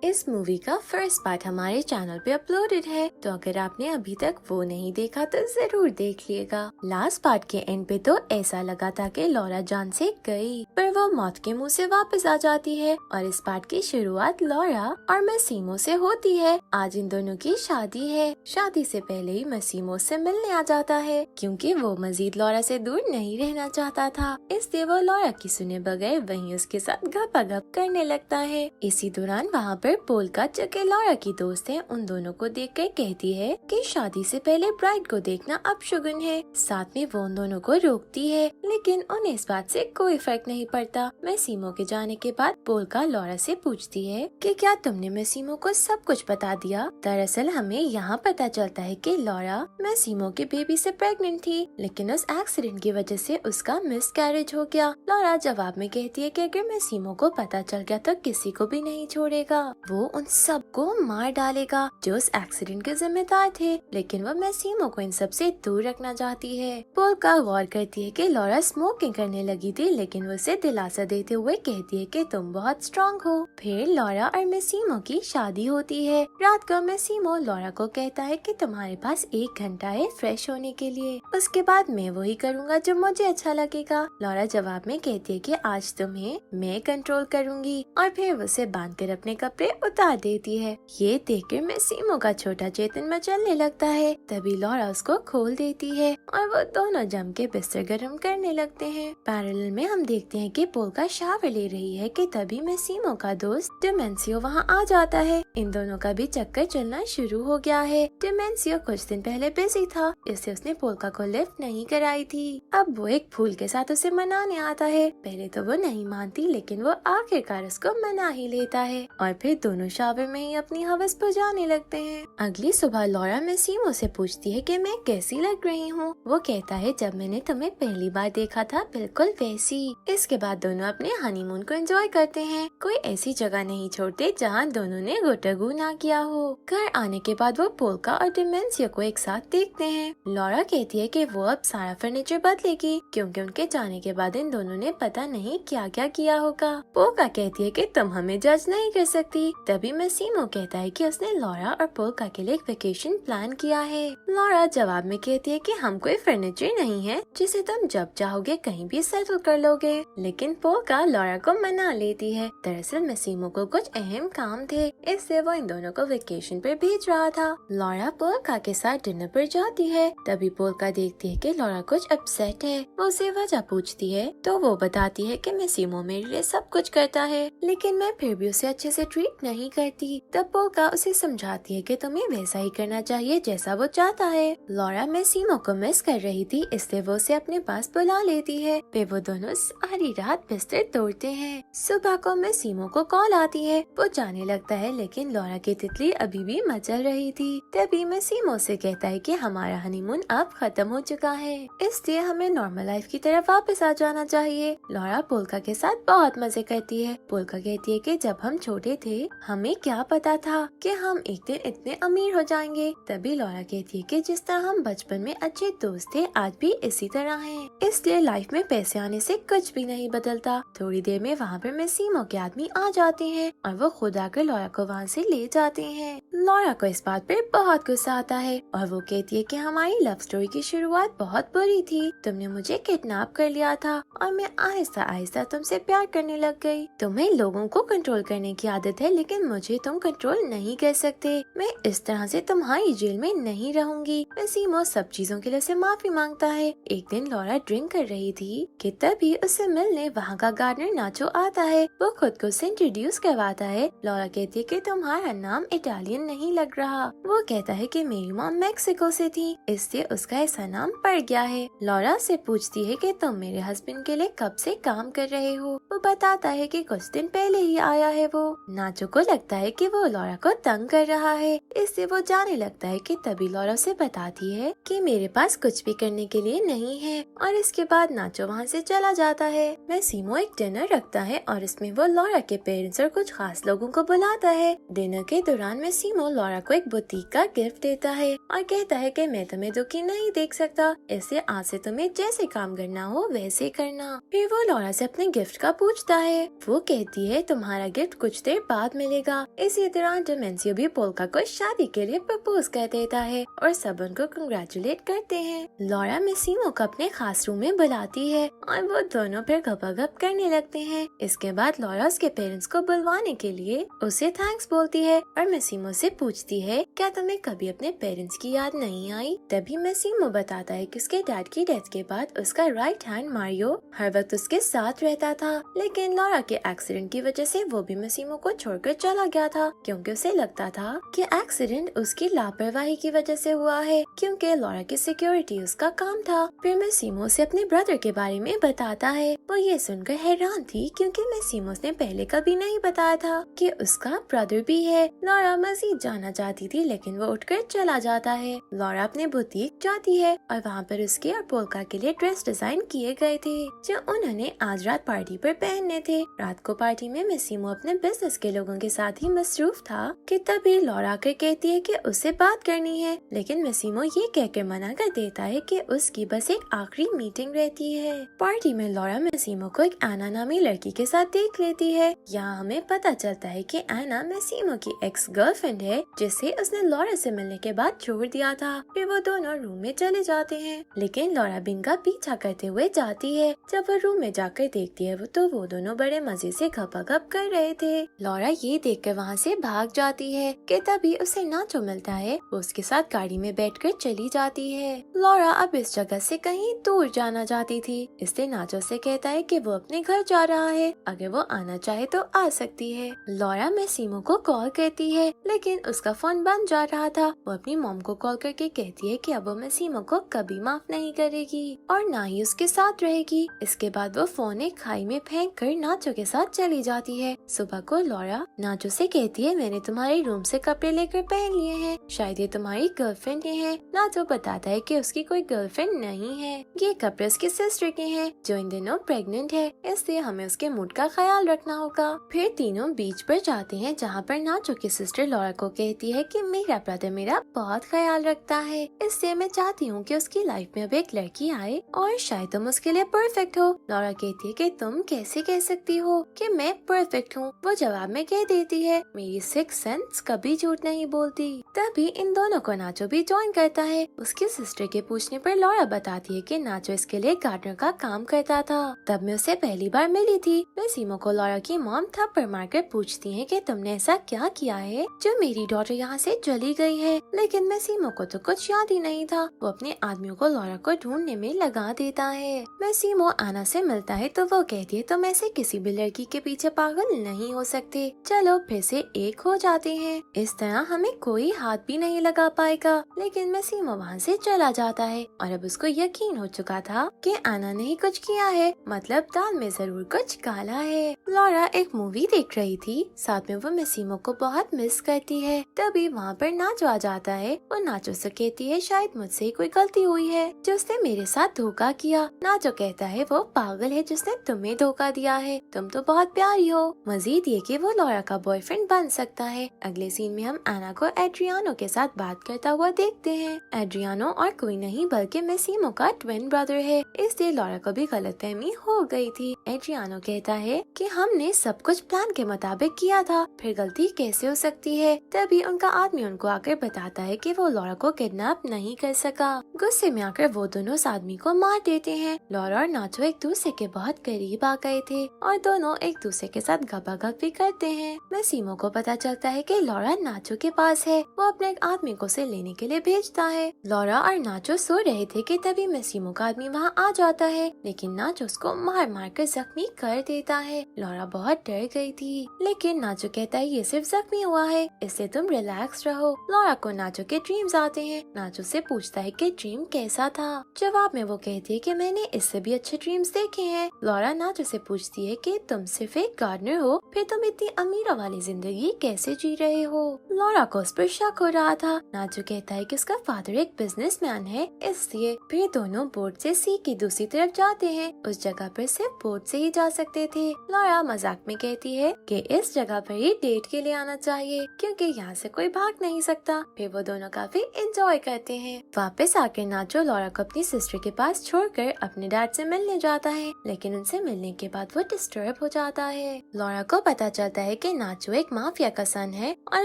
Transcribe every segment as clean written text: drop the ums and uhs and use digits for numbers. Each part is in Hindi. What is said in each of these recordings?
इस मूवी का फर्स्ट पार्ट हमारे चैनल पे अपलोडेड है, तो अगर आपने अभी तक वो नहीं देखा तो जरूर देख लिएगा। लास्ट पार्ट के एंड पे तो ऐसा लगा था कि लॉरा जान से गई, पर वो मौत के मुंह से वापस आ जाती है। और इस पार्ट की शुरुआत लॉरा और मसीमो से होती है। आज इन दोनों की शादी है। शादी से पहले ही मसीमो से मिलने आ जाता है, क्योंकि वो मजीद लॉरा से दूर नहीं रहना चाहता था। इसलिए वो लॉरा की सुने बगैर वहीं उसके साथ गपागप करने लगता है। इसी दौरान वहाँ पर पोल्का, जो कि लॉरा की दोस्त है, उन दोनों को देख कर कहती है कि शादी से पहले ब्राइड को देखना अपशगुन है। साथ में वो उन दोनों को रोकती है, लेकिन उन्हें इस बात से कोई फर्क नहीं पड़ता। मैसीमो के जाने के बाद पोल्का लॉरा से पूछती है कि क्या तुमने मैसीमो को सब कुछ बता दिया। दरअसल हमें यहाँ पता चलता है कि लॉरा मैसीमो के बेबी से प्रेग्नेंट थी, लेकिन उस एक्सीडेंट की वजह से उसका मिसकैरेज हो गया। लॉरा जवाब में कहती है कि अगर मैसीमो को पता चल गया तो किसी को भी नहीं छोड़ेगा, वो उन सबको मार डालेगा जो उस एक्सीडेंट के जिम्मेदार थे। लेकिन वो मैसीमो को इन सब से दूर रखना चाहती है। पोल्का गौर करती है कि लॉरा स्मोकिंग करने लगी थी, लेकिन वो उसे दिलासा देते हुए कहती है कि तुम बहुत स्ट्रॉन्ग हो। फिर लॉरा और मैसीमो की शादी होती है। रात को मैसीमो लॉरा को कहता है कि तुम्हारे पास 1 घंटा है फ्रेश होने के लिए, उसके बाद मैं वही करूँगा जो मुझे अच्छा लगेगा। लॉरा जवाब में कहती है कि आज तुम्हें मैं कंट्रोल करूँगी, और फिर वो उसे बांध कर अपने कपड़े उतार देती है। ये देखकर मैसीमो का छोटा चेतन मचलने लगता है। तभी लॉरा उसको खोल देती है और वो दोनों जम के बिस्तर गर्म करने लगते हैं। पैरेलल में हम देखते हैं कि पोल्का शावर ले रही है कि तभी मैसीमो का दोस्त डिमेंसियो वहाँ आ जाता है। इन दोनों का भी चक्कर चलना शुरू हो गया है। डिमेंसियो कुछ दिन पहले बिजी था, इससे उसने पोल्का को लिफ्ट नहीं कराई थी। अब वो एक फूल के साथ उसे मनाने आता है। पहले तो वो नहीं मानती, लेकिन वो आखिरकार उसको मना ही लेता है और फिर दोनों शावर में ही अपनी हवस बुझाने लगते हैं। अगली सुबह लॉरा मैसीमो से पूछती है कि मैं कैसी लग रही हूँ। वो कहता है जब मैंने तुम्हें पहली बार देखा था बिल्कुल वैसी। इसके बाद दोनों अपने हनीमून को एंजॉय करते हैं। कोई ऐसी जगह नहीं छोड़ते जहाँ दोनों ने गुटगू ना किया हो। घर आने के बाद वो पोल्का और डिमेंसियो को एक साथ देखते हैं। लॉरा कहती है कि वो अब सारा फर्नीचर बदलेगी, क्योंकि उनके जाने के बाद इन दोनों ने पता नहीं क्या क्या किया होगा। पोल्का कहती है कि तुम हमें जज नहीं कर सकती। तभी मैसीमो कहता है कि उसने लॉरा और पोल्का के लिए एक वेकेशन प्लान किया है। लॉरा जवाब में कहती है कि हम कोई फर्नीचर नहीं है जिसे तुम जब चाहोगे कहीं भी सेटल कर लोगे, लेकिन पोल्का लॉरा को मना लेती है। दरअसल मैसीमो को कुछ अहम काम थे, इसलिए वो इन दोनों को वेकेशन पर भेज रहा था। लॉरा पोल्का के साथ डिनर पर जाती है। तभी पोल्का देखती है कि लॉरा कुछ अपसेट है। वो उसे वजह पूछती है तो वो बताती है कि मैसीमो मेरे लिए सब कुछ करता है, लेकिन मैं फिर भी उसे अच्छे से ट्रीट नहीं करती। तब पोल्का उसे समझाती है कि तुम्हें वैसा ही करना चाहिए जैसा वो चाहता है। लॉरा मैसीमो को मिस कर रही थी, इसलिए वो उसे अपने पास बुला लेती है। फिर वो दोनों सारी रात बिस्तर तोड़ते हैं। सुबह को मैसीमो को कॉल आती है। वो जाने लगता है, लेकिन लॉरा की तितली अभी भी मचल रही थी। तभी मैसीमो से कहता है कि हमारा हनीमून अब खत्म हो चुका है, इसलिए हमें नॉर्मल लाइफ की तरफ वापस आ जाना चाहिए। लॉरा पोल्का के साथ बहुत मजे करती है। पोल्का कहती है कि जब हम छोटे थे हमें क्या पता था कि हम एक दिन इतने अमीर हो जाएंगे। तभी लॉरा कहती है कि जिस तरह हम बचपन में अच्छे दोस्त थे, आज भी इसी तरह हैं। इसलिए लाइफ में पैसे आने से कुछ भी नहीं बदलता। थोड़ी देर में वहाँ पे मैसीमो के आदमी आ जाते हैं और वो खुद आकर लॉरा को वहाँ से ले जाते हैं। लॉरा को इस बात पे बहुत गुस्सा आता है और वो कहती है कि हमारी लव स्टोरी की शुरुआत बहुत बुरी थी। तुमने मुझे किडनैप कर लिया था और मैं आहिस्ता आहिस्ता तुमसे प्यार करने लग गई। तुम्हें लोगों को कंट्रोल करने की आदत है, लेकिन मुझे तुम कंट्रोल नहीं कर सकते। मैं इस तरह से तुम्हारी जेल में नहीं रहूंगी। मैसीमो सब चीजों के लिए उसे माफी मांगता है। एक दिन लॉरा ड्रिंक कर रही थी कि तभी उससे मिलने वहाँ का गार्डनर नाचो आता है। वो खुद को उसे इंट्रोड्यूस करवाता है। लॉरा कहती है कि तुम्हारा नाम इटालियन नहीं लग रहा। वो कहता है कि मेरी मॉम मैक्सिको से थी, इसलिए उसका ऐसा नाम पड़ गया है। लॉरा से पूछती है कि तुम मेरे हस्बैंड के लिए कब से काम कर रहे हो। वो बताता है कि कुछ दिन पहले ही आया है। वो नाचो को लगता है कि वो लॉरा को तंग कर रहा है, इससे वो जाने लगता है कि तभी लॉरा से बताती है कि मेरे पास कुछ भी करने के लिए नहीं है, और इसके बाद नाचो वहाँ से चला जाता है। मैसीमो एक डिनर रखता है और इसमें वो लॉरा के पेरेंट्स और कुछ खास लोगों को बुलाता है। डिनर के दौरान मैसीमो लॉरा को एक बुटीक का गिफ्ट देता है और कहता है कि मैं तुम्हें दुखी नहीं देख सकता, इसलिए आज से तुम्हें जैसे काम करना हो वैसे करना। फिर वो लॉरा से अपने गिफ्ट का पूछता है। वो कहती है तुम्हारा गिफ्ट कुछ देर बाद साथ मिलेगा। इसी दौरान डेमेंसियो भी पोल्का को शादी के लिए प्रपोज कर देता है और सब उनको कंग्रेचुलेट करते हैं। लॉरा मैसिमो को अपने खास रूम में बुलाती है और वो दोनों फिर गपागप करने लगते हैं। इसके बाद लॉरा उसके पेरेंट्स को बुलवाने के लिए उसे थैंक्स बोलती है और मैसिमो से पूछती है, क्या तुम्हें कभी अपने पेरेंट्स की याद नहीं आई? तभी मैसिमो बताता है कि उसके डैड की डेथ के बाद उसका राइट हैंड मारियो हर वक्त उसके साथ रहता था, लेकिन लॉरा के एक्सीडेंट की वजह से वो भी मैसिमो को छोड़कर चला गया था, क्योंकि उसे लगता था कि एक्सीडेंट उसकी लापरवाही की वजह से हुआ है, क्योंकि लॉरा की सिक्योरिटी उसका काम था। फिर मैसिमो से अपने ब्रदर के बारे में बताता है। वो ये सुनकर हैरान थी, क्योंकि मैसिमो ने पहले कभी नहीं बताया था कि उसका ब्रदर भी है। लॉरा मजीद जानना चाहती थी, लेकिन वो उठकर चला जाता है। लॉरा अपने बुटीक जाती है और वहाँ पर उसके और पोल्का के लिए ड्रेस डिजाइन किए गए थे जो उन्होंने आज रात पार्टी पर पहनने थे। रात को पार्टी में मैसिमो अपने बिजनेस के लोगों के साथ ही मसरूफ था कि तभी लॉरा आकर कहती है कि उससे बात करनी है, लेकिन मैसिमो ये कहकर मना कर देता है कि उसकी बस एक आखिरी मीटिंग रहती है। पार्टी में लॉरा मैसिमो को एक एना नामी लड़की के साथ देख लेती है। यहाँ हमें पता चलता है कि एना मैसिमो की एक्स गर्लफ्रेंड है, जिसे उसने लॉरा से मिलने के बाद छोड़ दिया था। फिर वो दोनों रूम में चले जाते हैं, लेकिन लॉरा बिन का पीछा करते हुए जाती है। जब वो रूम में जाकर देखती है तो वो दोनों बड़े मजे से गपागप कर रहे थे। लॉरा ये देखकर वहाँ से भाग जाती है कि तभी उसे नाचो मिलता है। वो उसके साथ गाड़ी में बैठकर चली जाती है। लॉरा अब इस जगह से कहीं दूर जाना चाहती थी, इसलिए नाचो से कहता है कि वो अपने घर जा रहा है, अगर वो आना चाहे तो आ सकती है। लॉरा मैसिमो को कॉल करती है, लेकिन उसका फोन बंद जा रहा था। वो अपनी मॉम को कॉल करके कहती है कि अब वो मैसिमो को कभी माफ नहीं करेगी और ना ही उसके साथ रहेगी। इसके बाद वो फोन एक खाई में फेंक कर नाचो के साथ चली जाती है। सुबह को लॉरा नाचो से कहती है, मैंने तुम्हारे रूम से कपड़े लेकर पहन लिए हैं, शायद ये तुम्हारी गर्लफ्रेंड के हैं। नाचो बताता है कि उसकी कोई गर्लफ्रेंड नहीं है, ये कपड़े उसकी सिस्टर के हैं जो इन दिनों प्रेग्नेंट है, इसलिए हमें उसके मूड का ख्याल रखना होगा। फिर तीनों बीच पर जाते हैं, जहाँ पर नाचो की सिस्टर लॉरा को कहती है कि मेरा ब्रदर मेरा बहुत ख्याल रखता है, इसलिए मैं चाहती हूँ कि उसकी लाइफ में अब एक लड़की आए और शायद तुम उसके लिए परफेक्ट हो। लॉरा कहती है कि तुम कैसे कह सकती हो कि मैं परफेक्ट हूँ? वो जवाब में कह देती है, मेरी सिक्स सेंस कभी झूठ नहीं बोलती। तभी इन दोनों को नाचो भी ज्वाइन करता है। उसकी सिस्टर के पूछने पर लॉरा बताती है कि नाचो इसके लिए गार्डनर का काम करता था। तब मैं उसे पहली बार मिली थी। मैसिमो को लॉरा की मॉम थप्पड़ मारकर पूछती है कि तुमने ऐसा क्या किया है जो मेरी डॉटर यहाँ से चली गई है, लेकिन मैसिमो को तो कुछ याद ही नहीं था। वो अपने आदमियों को लॉरा को ढूंढने में लगा देता है। मैसिमो आना से मिलता है तो वो कहती है, तुम ऐसे किसी भी लड़की के पीछे पागल नहीं हो सकते, चलो फिर से एक हो जाते हैं, इस तरह हमें कोई हाथ भी नहीं लगा पाएगा। लेकिन मैसिमो वहाँ से चला जाता है और अब उसको यकीन हो चुका था कि आना ने ही कुछ किया है, मतलब दाल में जरूर कुछ काला है। लॉरा एक मूवी देख रही थी, साथ में वो मैसिमो को बहुत मिस करती है। तभी वहाँ पर नाचो आ जाता है। वो नाचो से कहती है, शायद मुझसे कोई गलती हुई है जो उसने मेरे साथ धोखा किया। नाचो कहता है, वो पागल है जिसने तुम्हें धोखा दिया है, तुम तो बहुत प्यारी हो। मजीद ये कि वो लॉरा का बॉयफ्रेंड बन सकता है। अगले सीन में हम एना को एड्रियानो के साथ बात करता हुआ देखते हैं। एड्रियानो और कोई नहीं बल्कि मैसिमो का ट्विन ब्रदर है, इसलिए लॉरा को भी गलतफहमी हो गई थी। एड्रियानो कहता है कि हमने सब कुछ प्लान के मुताबिक किया था, फिर गलती कैसे हो सकती है। तभी उनका आदमी उनको आकर बताता है कि वो लॉरा को किडनैप नहीं कर सका। गुस्से में आकर वो दोनों उस आदमी को मार देते हैं। लॉरा और नाचो एक दूसरे के बहुत करीब आ गए थे और दोनों एक दूसरे के साथ गपागप भी करते हैं। मैसिमो को पता चलता है कि लॉरा नाचो के पास है। वो अपने एक आदमी को उसे लेने के लिए भेजता है। लॉरा और नाचो सो रहे थे कि तभी मैसिमो का आदमी वहाँ आ जाता है, लेकिन नाचो उसको मार मार कर जख्मी कर देता है। लॉरा बहुत डर गई थी, लेकिन नाचो कहता है ये सिर्फ जख्मी हुआ है, इससे तुम रिलैक्स रहो। लॉरा को नाचो के ड्रीम्स आते हैं। नाचो से पूछता है कि ड्रीम कैसा था। जवाब में वो कहती है कि मैंने इससे भी अच्छे ड्रीम्स देखे हैं। लॉरा नाचो से पूछती है कि तुम सिर्फ एक गार्डनर हो, फिर तुम इतनी अमीरों वाली जिंदगी कैसे जी रहे हो। लॉरा को उस पर शक हो रहा था। नाचो कहता है कि उसका फादर एक बिजनेसमैन है, इसलिए। फिर दोनों बोट से सी की दूसरी तरफ जाते हैं। उस जगह पर सिर्फ बोट से ही जा सकते थे। लॉरा मजाक में कहती है कि इस जगह पर ही डेट के लिए आना चाहिए, क्योंकि यहाँ से कोई भाग नहीं सकता। फिर वो दोनों काफी एंजॉय करते हैं। वापस आकर नाचो लॉरा को अपनी सिस्टर के पास छोड़कर अपने डैड से मिलने जाता है, लेकिन उनसे मिलने के बाद वो डिस्टर्ब हो जाता है। लॉरा को पता चलता है कि नाचो एक माफिया का सन है और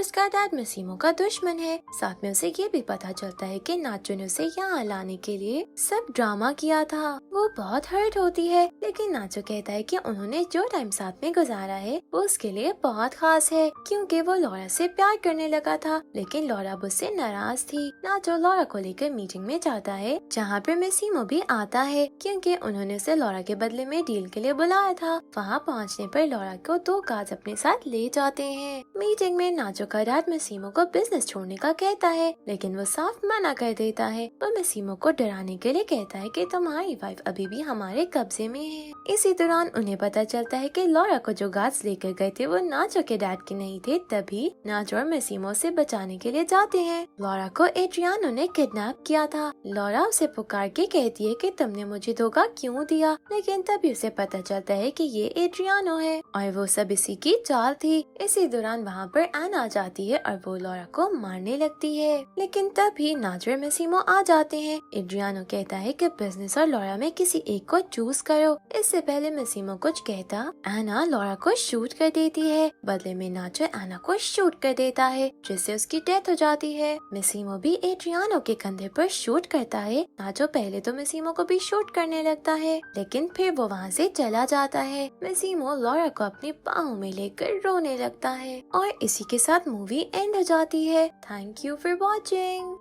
उसका डैड मसीमो का दुश्मन है। साथ में उसे ये भी पता चलता है कि नाचो ने उसे यहाँ लाने के लिए सब ड्रामा किया था। वो बहुत हर्ट होती है, लेकिन नाचो कहता है कि उन्होंने जो टाइम साथ में गुजारा है वो उसके लिए बहुत खास है, क्योंकि वो लॉरा से प्यार करने लगा था। लेकिन लॉरा उससे नाराज थी। नाचो लॉरा को लेकर मीटिंग में जाता है, जहाँ पर मसीमो भी आता है, क्योंकि उन्होंने उसे लॉरा के बदले में डील के लिए बुलाया था। वहाँ पहुँचने पर लॉरा को 2 कार्ड्स अपने साथ ले जाते हैं। मीटिंग में नाचो का डैड मसीमो को बिजनेस छोड़ने का कहता है, लेकिन वो साफ मना कर देता है। वो मसीमो को डराने के लिए कहता है कि तुम्हारी वाइफ अभी भी हमारे कब्जे में है। इसी दौरान उन्हें पता चलता है कि लॉरा को जो गार्ड्स लेकर गए थे वो नाचो के डैड के नहीं थे। तभी नाचो और मसीमो से बचाने के लिए जाते हैं। लॉरा को एड्रियानो ने किडनैप किया था। लॉरा उसे पुकार के कहती है कि तुमने मुझे धोखा क्यों दिया, लेकिन तभी उसे पता चलता है कि ये एड्रियानो है और वो सब इसी की चाल थी। इसी दौरान वहाँ पर एन आ जाती है और वो लॉरा को मारने लगती है, लेकिन तभी नाचो और मसीमो आ जाते हैं। एड्रियानो कहता है कि बिजनेस और लॉरा में किसी एक को चूज करो। इससे पहले मसीमो कुछ कहता, एना लॉरा को शूट कर देती है। बदले में नाचो एना को शूट कर देता है, जिससे उसकी डेथ हो जाती है। मसीमो भी एड्रियानो के कंधे पर शूट करता है। नाचो पहले तो मसीमो को भी शूट करने लगता है, लेकिन फिर वो वहाँ से चला जाता है। मसीमो लॉरा को अपनी बाहों में लेकर रोने लगता है और इसी के साथ मूवी एंड हो जाती है। Thank you for watching.